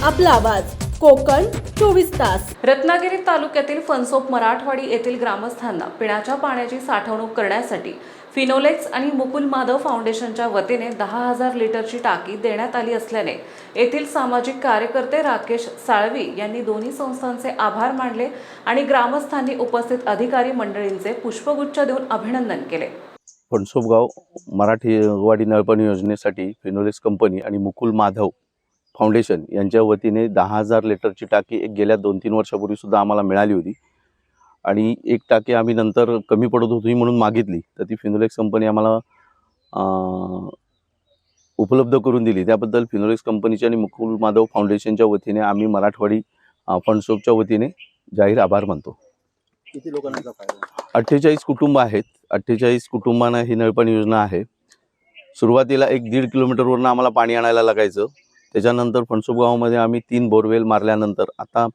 आपला आवाज कोकण 24 तास। रत्नागिरी तालुक्यातील फणसोप मराठवाडी येथील ग्रामस्थांना पिण्याच्या पाण्याची साठवणूक करण्यासाठी फिनोलेक्स आणि मुकुल माधव फाउंडेशनच्या वतीने 10,000 लिटरची टाकी देण्यात आली असल्याने येथील सामाजिक कार्यकर्ते राकेश साळवी यांनी दोन्ही संस्थांचे आभार मानले आणि ग्रामस्थांनी उपस्थित अधिकारी मंडळींचे पुष्पगुच्छ देऊन अभिनंदन केले। फणसोप गाव मराठवाडी नळपाणी योजनेसाठी फिनोलेक्स कंपनी आणि मुकुल माधव फाउंडेशन यांच्या वतीने 10,000 लिटरची टाकी गेल्या 2-3 वर्षापूर्वी सुद्धा आम्हाला मिळाली होती आणि एक टाकी आम्ही नंतर कमी पडत होती म्हणून मागितली, तर ती फिनोलेक्स कंपनी आम्हाला उपलब्ध करून दिली। त्याबद्दल फिनोलेक्स कंपनीच्या आणि मुकुल माधव फाउंडेशनच्या वतीने आम्ही मराठवाडी फणसोपच्या वतीने जाहीर आभार मानतो। किती लोकांना फायदा? 48 कुटुंब आहेत। 48 कुटुंबांना ही नळपाणी योजना आहे। सुरुवातीला 1-1.5 किलोमीटरवरून आम्हाला पाणी आणायला लागायचं। त्याच्यानंतर फणसोप गावामध्ये आम्ही 3 बोरवेल मारल्यानंतर आता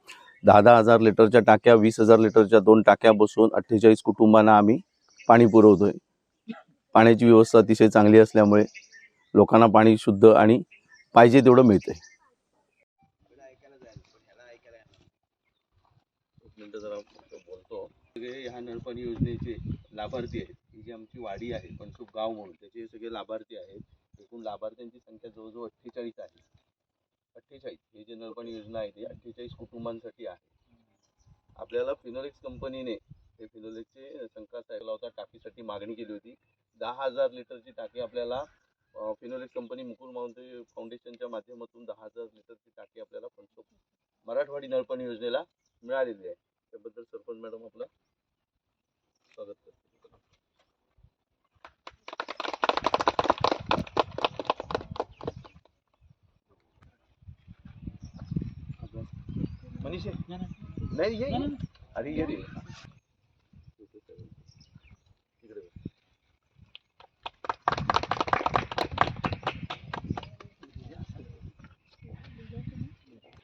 10,000 लिटरच्या टाक्या, 20,000 लिटरच्या 2 टाक्या बसवून 48 कुटुंबांना आम्ही पाणी पुरवतोय। पाण्याची व्यवस्था अतिशय चांगली असल्यामुळे लोकांना पाणी शुद्ध आणि पाहिजे तेवढं मिळतंय। ह्या नळपाणी योजनेचे लाभार्थी आहेत, ही जी आमची वाडी आहे फणसोप गाव म्हणून, त्याचे सगळे लाभार्थी आहेत। एकूण लाभार्थ्यांची संख्या जवळजवळ 48 आहे। 48 हे जे नळपाणी योजना आहे ती 48 कुटुंबांसाठी आहे। आपल्याला फिनोलेक्स कंपनीने हे फिनोलेक्सचे शंका साहेबला होता, टाकीसाठी मागणी केली होती। 10,000 लिटरची टाकी आपल्याला फिनोलेक्स कंपनी मुकुल माधव फाउंडेशनच्या माध्यमातून 10,000 लिटरची टाकी आपल्याला फणसोप मराठवाडी नळपाणी योजनेला मिळालेली आहे। त्याबद्दल सरपंच मॅडम आपलं स्वागत करतो। मनीष नाही ये, अरे ये रे इकडे।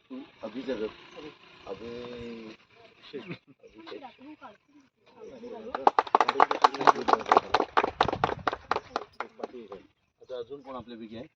तू अभी जगत आता अजून कोण आपल्यापैकी आहे?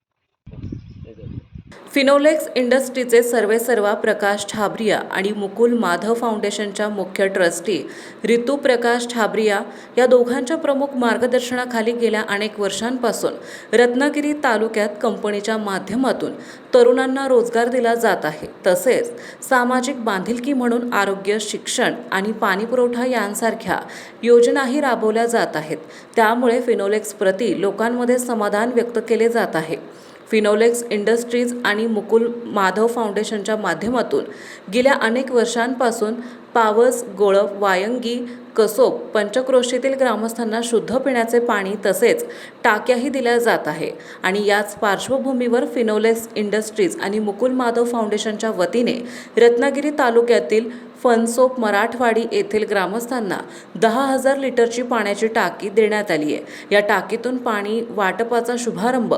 फिनोलेक्स इंडस्ट्रीचे सर्वेसर्वा प्रकाश छाबरिया आणि मुकुल माधव फाउंडेशनच्या मुख्य ट्रस्टी रितू प्रकाश छाबरिया या दोघांच्या प्रमुख मार्गदर्शनाखाली गेल्या अनेक वर्षांपासून रत्नागिरी तालुक्यात कंपनीच्या माध्यमातून तरुणांना रोजगार दिला जात आहे। तसेच सामाजिक बांधिलकी म्हणून आरोग्य, शिक्षण आणि पाणीपुरवठा यांसारख्या योजनाही राबवल्या जात आहेत। त्यामुळे फिनोलेक्स प्रति लोकांमध्ये समाधान व्यक्त केले जात आहे। फिनोलेक्स इंडस्ट्रीज आणि मुकुल माधव फाउंडेशनच्या माध्यमातून गेल्या अनेक वर्षांपासून पावस, गोळप, वायंगी, कसोप, पंचक्रोशीतील ग्रामस्थांना शुद्ध पिण्याचे पाणी तसेच टाक्याही दिल्या जात आहे आणि याच पार्श्वभूमीवर फिनोलेक्स इंडस्ट्रीज आणि मुकुल माधव फाउंडेशनच्या वतीने रत्नागिरी तालुक्यातील फणसोप मराठवाडी येथील ग्रामस्थांना 10,000 लिटरची पाण्याची टाकी देण्यात आली आहे। या टाकीतून पाणी वाटपाचा शुभारंभ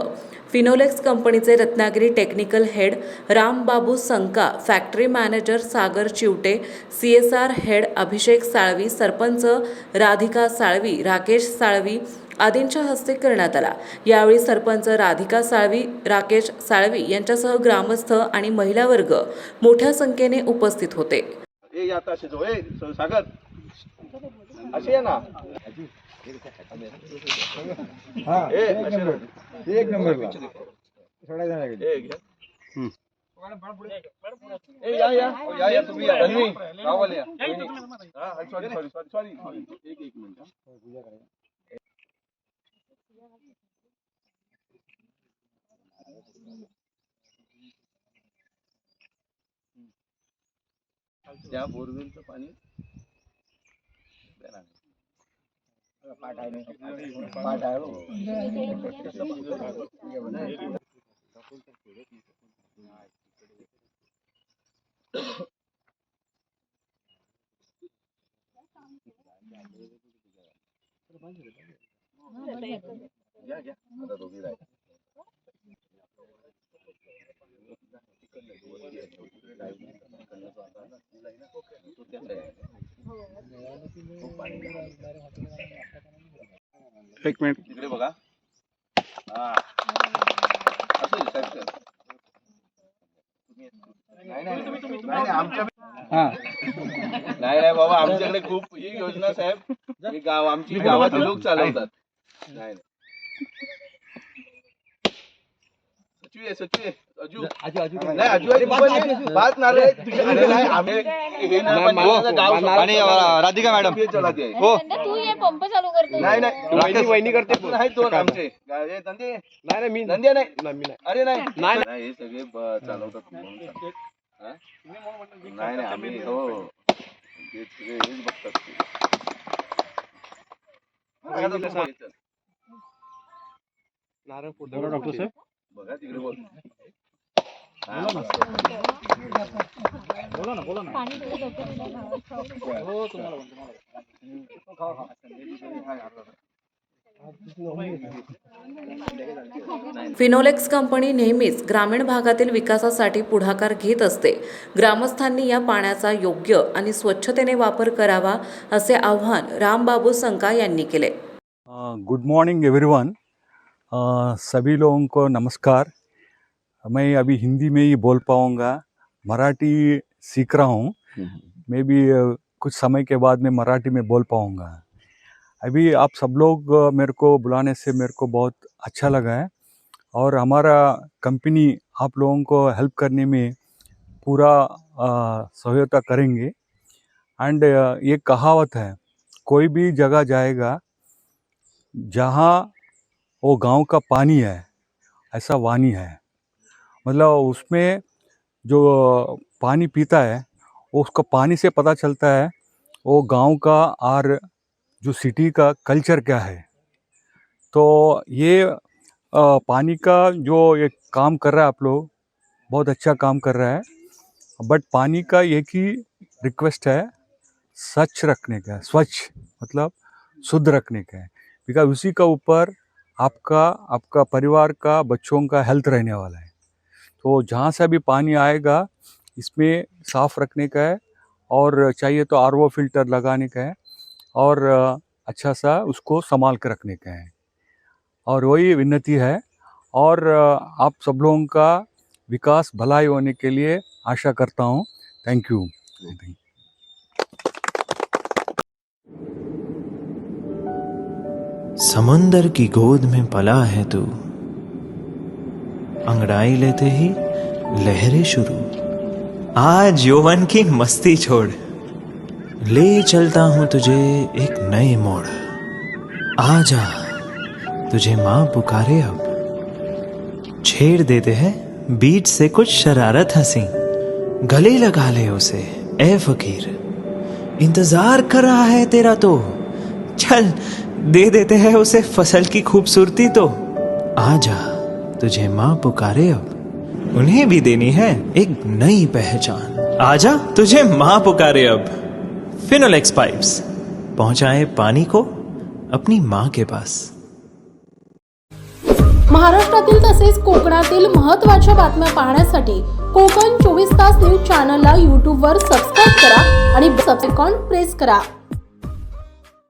फिनोलेक्स कंपनीचे Ratnagiri technical head Rambabu Sanka, factory manager Sagar Chivate, CSR head Abhishek Salvi, sarpanch Radhika Salvi, Rakesh Salvi आदींच्या हस्ते करण्यात आला। यावेळी सरपंच राधिका साळवी, राकेश साळवी यांच्यासह ग्रामस्थ आणि महिला वर्ग मोठ्या संख्येने उपस्थित होते। सागर असे ना एक नंबर थोड़ा जाना या तुम्ही तन्वी गावाला या। सॉरी एक मिनिट। त्या बोरवेलचं पाणी पाठ आहे घ्या आता दोघी राहिले। एक मिनिट इकडे बघा। हा असेल साहेब नाही नाही बाबा, आमच्याकडे खूप ही योजना साहेब, ही गाव आमची गावातील लोक चालवतात. नाही सचवी अजू नाही अजू आहे, बात नारळ तुझ्या नाही आम्ही हे गाव आणि राधिका मॅडम हो तू ये पंप चालू करतो. नाही वहिनी करते नाही दोन आमचे धंदे नाही मी धंदे नाही मी नाही अरे नाही नाही. नाही हे सगळे चालवतात म्हणून सांगतो. हा? नाही नाही आम्ही हो ते सगळे हेच बघतात ते. आता तू सांग. नारळ फोडतो डॉक्टर साहेब. बघा तिकडे बोल. पाणी तुझं डोक्यात उडवलं. फिनोलेक्स कंपनी नेहमीच ग्रामीण भागातील विकासासाठी पुढाकार घेत असते. ग्रामस्थांनी या पाण्याचा योग्य आणि स्वच्छतेने वापर करावा असे आवाहन रामबाबू संका यांनी केले. Good morning everyone. सभी लोगों को नमस्कार. मैं अभी हिंदी में ही बोल पाऊँगा, मराठी सीख रहा हूँ. मैं भी कुछ समय के बाद मैं मराठी में बोल पाऊँगा. अभी आप सब लोग मेरे को बुलाने से मेरे को बहुत अच्छा लगा है और हमारा कंपनी आप लोगों को हेल्प करने में पूरा सहायता करेंगे. एंड ये कहावत है, कोई भी जगह जाएगा जहाँ वो गांव का पानी है ऐसा वाणी है. मतलब उसमें जो पानी पीता है वो उसका पानी से पता चलता है वो गांव का और जो सिटी का कल्चर क्या है. तो ये पानी का जो ये काम कर रहा है आप लोग बहुत अच्छा काम कर रहा है. बट पानी का एक ही रिक्वेस्ट है, स्वच्छ रखने का. स्वच्छ मतलब शुद्ध रखने का है, बिकॉज उसी का ऊपर आपका परिवार का बच्चों का हेल्थ रहने वाला है. तो जहाँ से भी पानी आएगा इसमें साफ़ रखने का है और चाहिए तो आरओ फिल्टर लगाने का है और अच्छा सा उसको संभाल कर रखने का है. और वही विनती है और आप सब लोगों का विकास भलाई होने के लिए आशा करता हूँ. Thank you. समंदर की गोद में पला है तू, अंगड़ाई लेते ही लहरें शुरू. आज यौवन की मस्ती छोड़, ले चलता हूं तुझे एक नए मोड़. आजा तुझे माँ पुकारे अब, छेड़ देते हैं बीच से कुछ शरारत हंसी. गले लगा ले उसे ए फकीर, इंतजार कर रहा है तेरा तो. चल दे देते हैं उसे फसल की खूबसूरती तो. आजा तुझे माँ पुकारे अब, उन्हें भी देनी है एक नई पहचान. आजा तुझे माँ पुकारे अब. फिनोलेक्स पाइप्स पहुंचाए पानी को अपनी माँ के पास. महाराष्ट्रातील तसेच कोकणातील महत्त्वाच्या बातम्या पाहण्यासाठी कोकण 24 तास न्यूज चॅनलला यूट्यूबवर सबस्क्राईब करा आणि बेल आयकॉन प्रेस करा.